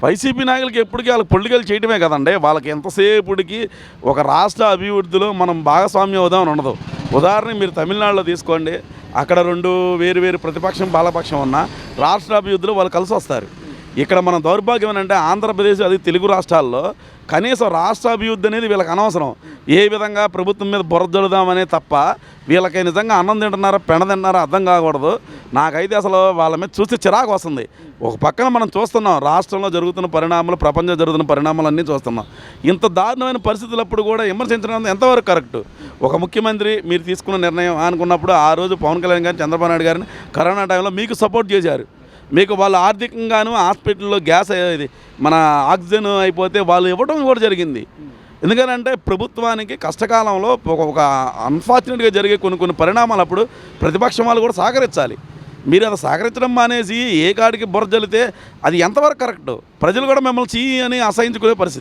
YCP నాయకులకి ఎప్పటికీ వాళ్ళకి పొలిటికల్ చేయడమే కదండి. వాళ్ళకి ఎంతసేపటికి ఒక రాష్ట్ర అభివృద్ధిలో మనం భాగస్వామ్యం అవుదామని ఉండదు. ఉదాహరణకి మీరు తమిళనాడులో తీసుకోండి, అక్కడ రెండు వేరు ప్రతిపక్షం బాలపక్షం ఉన్న రాష్ట్ర అభివృద్ధిలో వాళ్ళు కలిసి వస్తారు. ఇక్కడ మన దౌర్భాగ్యం ఏంటంటే ఆంధ్రప్రదేశ్ అది తెలుగు రాష్ట్రాల్లో కనీసం రాష్ట్ర అభివృద్ధి అనేది వీళ్ళకి అనవసరం. ఏ విధంగా ప్రభుత్వం మీద బురదలుదామనే తప్ప వీళ్ళకి నిజంగా అన్నం తింటున్నారో పెండ తింటున్నారో అర్థం కాకూడదు. నాకైతే అసలు వాళ్ళ మీద చూస్తే చిరాకు వస్తుంది. ఒక పక్కన మనం చూస్తున్నాం రాష్ట్రంలో జరుగుతున్న పరిణామాలు, ప్రపంచంలో జరుగుతున్న పరిణామాలన్నీ చూస్తున్నాం. ఇంత దారుణమైన పరిస్థితులప్పుడు కూడా విమర్శించడం ఎంతవరకు కరెక్టు? ఒక ముఖ్యమంత్రి మీరు తీసుకున్న నిర్ణయం అనుకున్నప్పుడు ఆ రోజు పవన్ కళ్యాణ్ గారిని, చంద్రబాబు నాయుడు గారిని కరోనా టైంలో మీకు సపోర్ట్ చేశారు. మీకు వాళ్ళు ఆర్థికంగాను హాస్పిటల్లో గ్యాస్ ఇది మన ఆక్సిజన్ అయిపోతే వాళ్ళు ఇవ్వడం కూడా జరిగింది. ఎందుకంటే ప్రభుత్వానికి కష్టకాలంలో ఒక అన్ఫార్చునేట్గా జరిగే కొన్ని పరిణామాలు అప్పుడు ప్రతిపక్షం వాళ్ళు కూడా సహకరించాలి. మీరు అది సహకరించడం మానేసి ఏ కాడికి బుర్ర జల్లితే అది ఎంతవరకు కరెక్టు? ప్రజలు కూడా మిమ్మల్ని చీ అని అసహించుకునే పరిస్థితి.